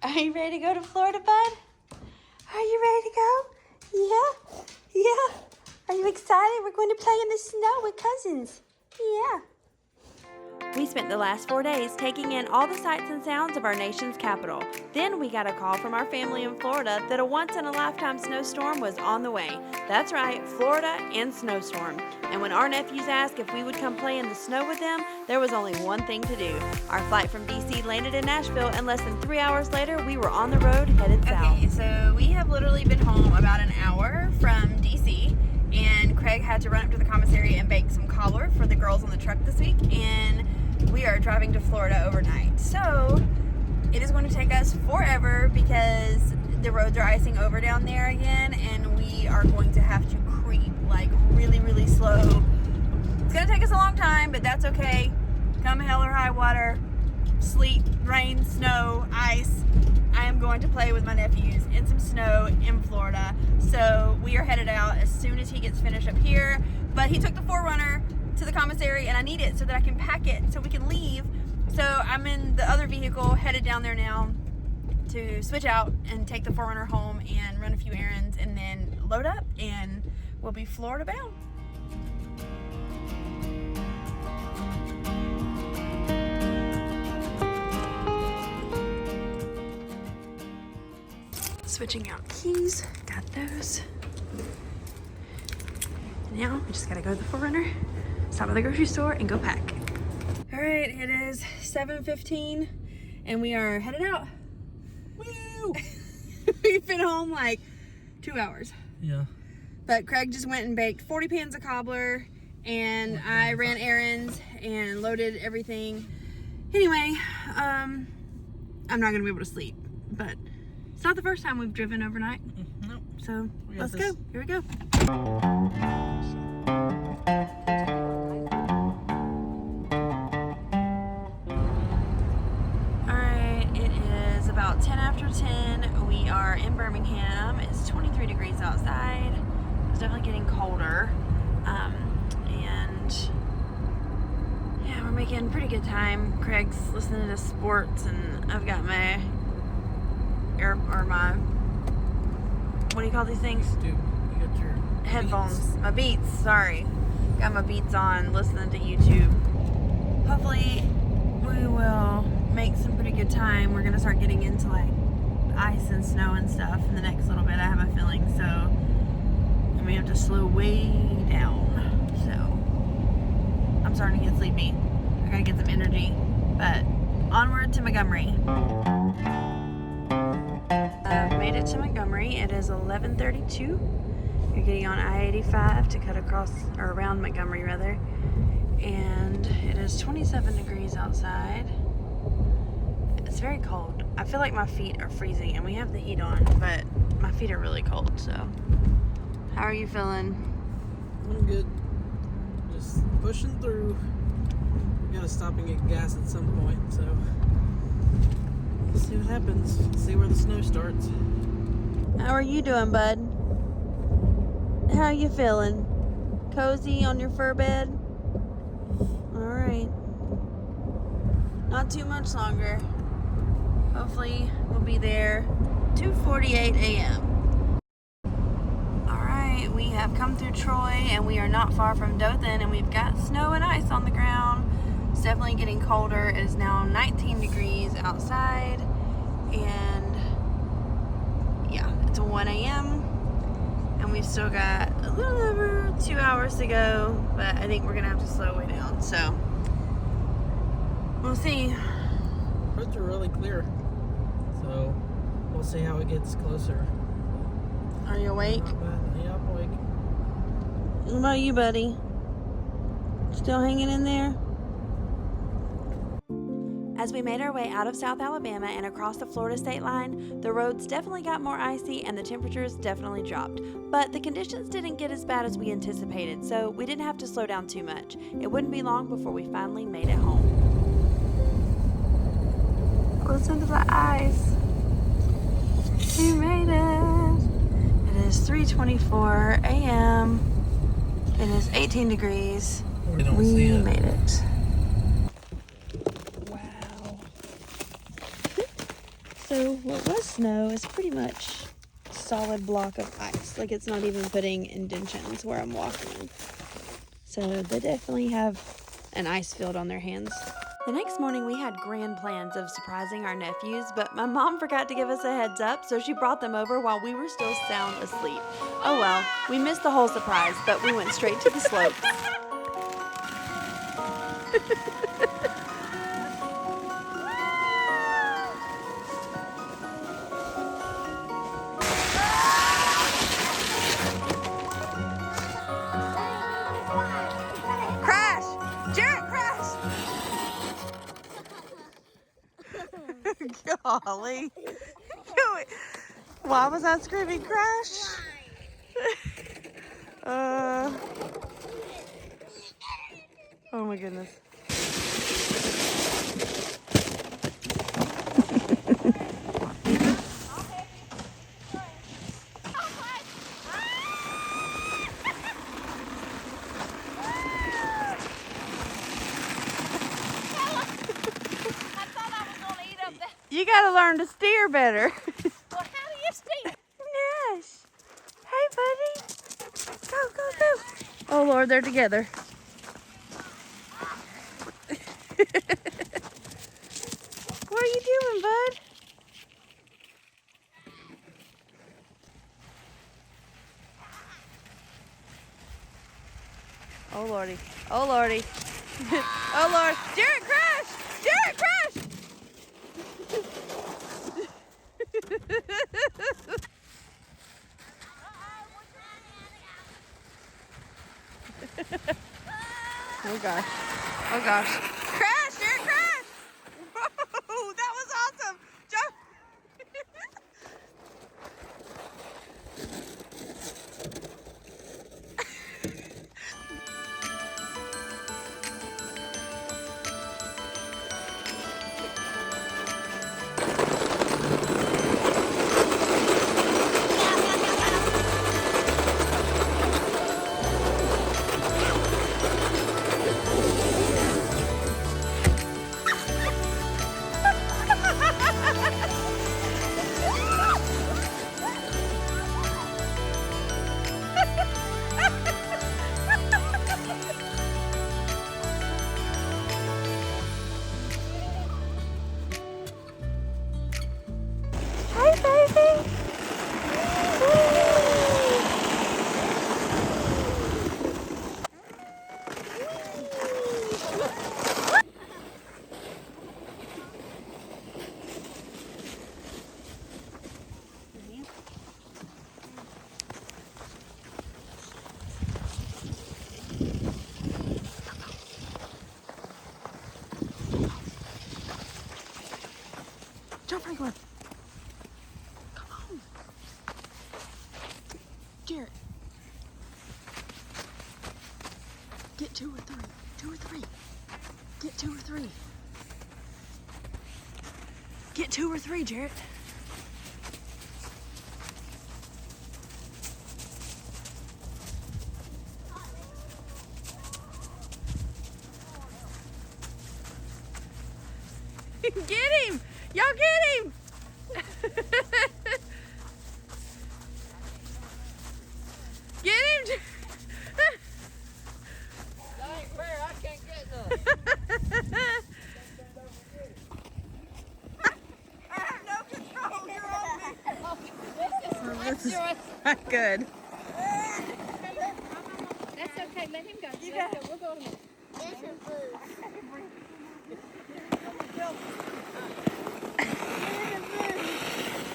Are you ready to go to Florida, bud? Are you ready to go? Yeah? Yeah? Are you excited? We're going to play in the snow with cousins. Yeah. We spent the last 4 days taking in all the sights and sounds of our nation's capital. Then we got a call from our family in Florida that a once-in-a-lifetime snowstorm was on the way. That's right, Florida and Snowstorm. And when our nephews asked if we would come play in the snow with them, there was only one thing to do. Our flight from D.C. landed in Nashville, and less than 3 hours later, we were on the road headed south. Okay, so we have literally been home about an hour from D.C., and Craig had to run up to the commissary and bake some cobbler for the girls on the truck this week, and we are driving to Florida overnight. So it is going to take us forever because the roads are icing over down there again, and we are going to have to creep like really, really slow. It's going to take us a long time, but that's okay. Come hell or high water, sleet, rain, snow, ice, I am going to play with my nephews in some snow in Florida. So we are headed out as soon as he gets finished up here. But he took the 4Runner to the commissary, and I need it so that I can pack it so we can leave. So I'm in the other vehicle headed down there now to switch out and take the 4Runner home and run a few errands and then load up, and we'll be Florida bound. Switching out keys, got those. Now we just gotta go to the 4Runner, stop at the grocery store, and go pack. All right, it is 7:15, and we are headed out. Woo! We've been home like 2 hours. Yeah. But Craig just went and baked 40 pans of cobbler, and I ran errands and loaded everything. Anyway, I'm not gonna be able to sleep, but it's not the first time we've driven overnight. Nope. So let's go. Here we go. Alright, it is about 10 after 10. We are in Birmingham. It's 23 degrees outside. It's definitely getting colder. And yeah, we're making pretty good time. Craig's listening to sports, and I've got my my, what do you call these things? Dude, you got your headphones. Beats. My Beats, sorry. Got my Beats on, listening to YouTube. Hopefully we will make some pretty good time. We're gonna start getting into like ice and snow and stuff in the next little bit, I have a feeling. So, and we have to slow way down. So I'm starting to get sleepy. I gotta get some energy. But onward to Montgomery. Made it to Montgomery. It is 11:32. You're getting on I-85 to cut across, or around Montgomery rather. And it is 27 degrees outside. It's very cold. I feel like my feet are freezing, and we have the heat on, but my feet are really cold, so. How are you feeling? I'm good. Just pushing through. We gotta stop and get gas at some point, so we'll see what happens. See where the snow starts. How are you doing, bud? How are you feeling? Cozy on your fur bed? Alright. Not too much longer. Hopefully we'll be there 2:48 a.m. Alright, we have come through Troy, and we are not far from Dothan, and we've got snow and ice on the ground. It's definitely getting colder. It is now 19 degrees outside, and yeah, it's 1 a.m. and we've still got a little over 2 hours to go, but I think we're gonna have to slow way down, so we'll see. Roads are really clear, so we'll see how it gets closer. Are you awake? Not bad. Yeah, I'm awake. What about you, buddy? Still hanging in there? As we made our way out of South Alabama and across the Florida state line, the roads definitely got more icy and the temperatures definitely dropped. But the conditions didn't get as bad as we anticipated, so we didn't have to slow down too much. It wouldn't be long before we finally made it home. Listen to the ice. We made it. It is 3:24 a.m. It is 18 degrees. We made it. So So what was snow is pretty much a solid block of ice. Like, it's not even putting indentions where I'm walking. So they definitely have an ice field on their hands. The next morning we had grand plans of surprising our nephews, but my mom forgot to give us a heads up, so she brought them over while we were still sound asleep. Oh well, we missed the whole surprise, but we went straight to the slopes. Crash! Jarrett, crash! Golly. Why was I screaming crash? Oh my goodness. You gotta learn to steer better. Well, how do you steer? Nash. Hey, buddy. Go, go, go. Oh, Lord, they're together. What are you doing, bud? Oh, Lordy. Oh, Lordy. Oh, Lord. Jarrett, crash! Jarrett, crash! Oh gosh. Oh gosh. Crash! Jarrett, crash! Whoa, that was awesome! Jump! Hi, baby. Jump, Franklin. Come on. Garrett. Get 2 or 3. 2 or 3. Get 2 or 3. Get 2 or 3, Jarrett. Get him! Y'all get him! Get him! That ain't fair. I can't get none. I have no control. You're on me. This is Not good. That's okay. Let him go. You Let got him go. We'll go to him. There's your food.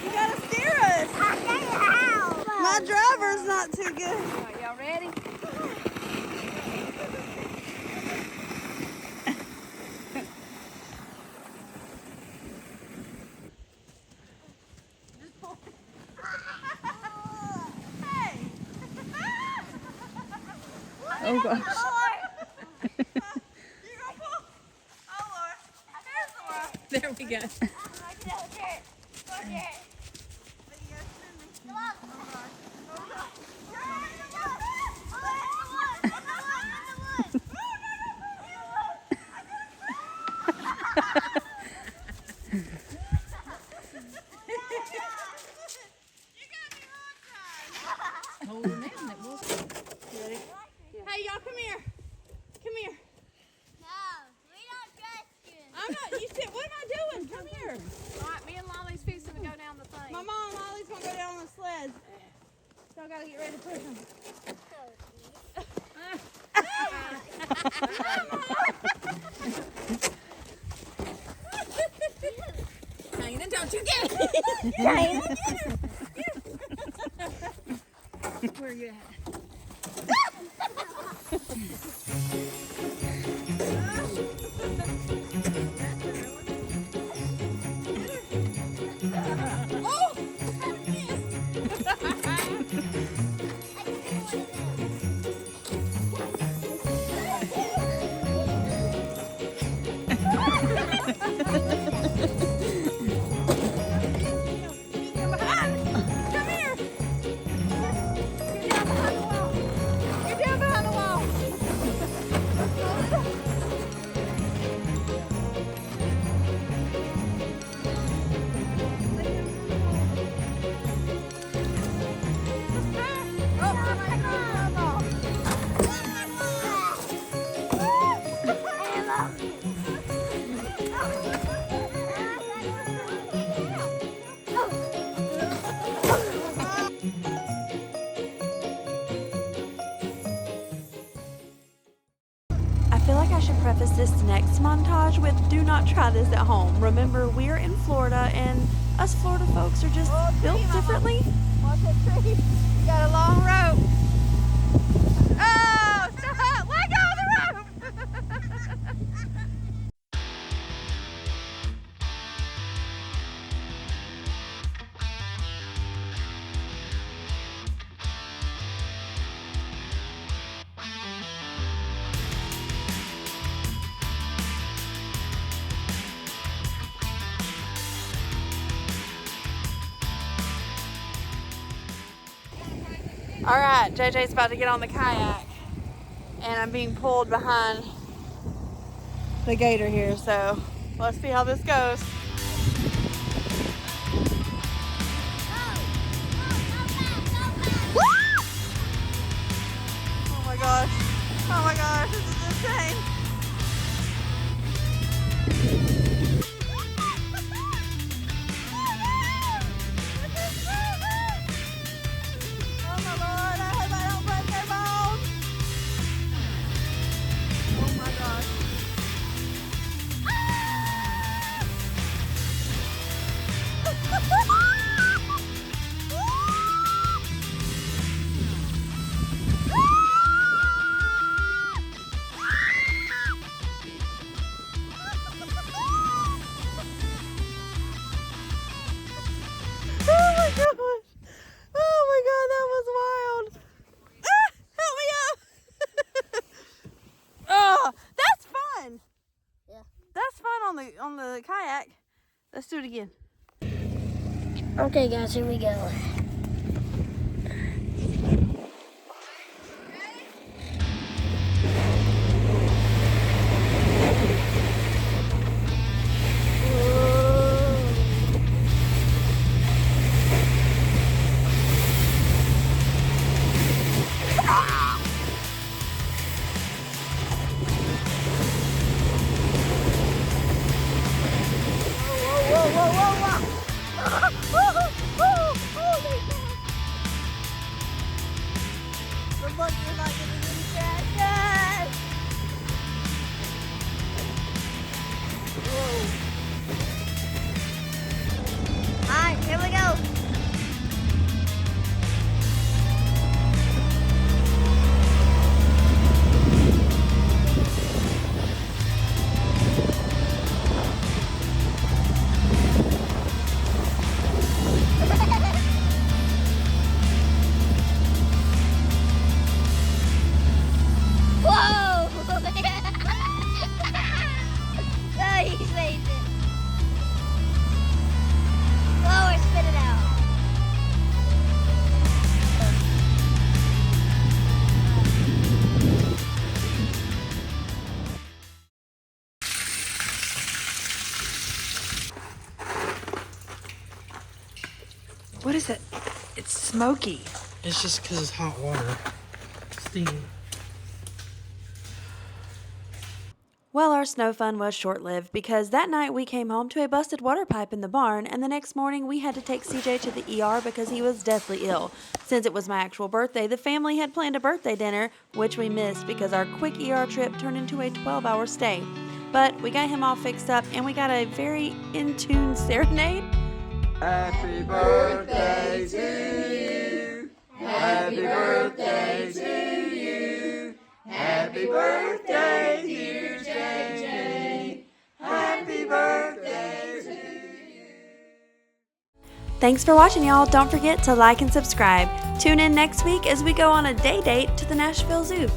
You gotta steer us. My driver's not too good. All right, y'all ready? Oh gosh. Lord. You gonna pull? Oh Lord. Here's the one. There we go. Get out there. Go there. Come on. hold her down. It will. You ready? Hey, y'all, come here. Come here. No, we don't trust you. I'm not. You said, what am I doing? Come here. All right, me and Lolly's fixing to go down the thing. My mom and Lolly's gonna go down on the sleds. So I gotta get ready to push them. Diana, don't you get it! Diana, get her! Where are you at? Oh! I feel like I should preface this next montage with do not try this at home. Remember, we're in Florida and us Florida folks are just built differently. Watch that tree. You got a long rope. Oh, stop! Let go of the rope! All right, JJ's about to get on the kayak and I'm being pulled behind the gator here, so let's see how this goes. Oh my gosh, this is insane. Oh my Lord, I hope I don't break their bones. Oh my gosh. Oh my gosh. Oh my God, that was wild. Ah, help me up. Oh, that's fun. Yeah. That's fun on the kayak. Let's do it again. Okay, guys, here we go. Good luck, you're not getting any traction. Whoa. All right, here we go. Whoa! Oh, he saved it. Slower, spit it out. What is it? It's smoky. It's just because it's hot water. Steam. Well, our snow fun was short-lived because that night we came home to a busted water pipe in the barn, and the next morning we had to take CJ to the ER because he was deathly ill. Since it was my actual birthday, the family had planned a birthday dinner, which we missed because our quick ER trip turned into a 12-hour stay. But we got him all fixed up, and we got a very in-tune serenade. Happy birthday to you. Happy birthday to you. Happy birthday, dear JJ. Happy birthday to you. Thanks for watching, y'all. Don't forget to like and subscribe. Tune in next week as we go on a day date to the Nashville Zoo.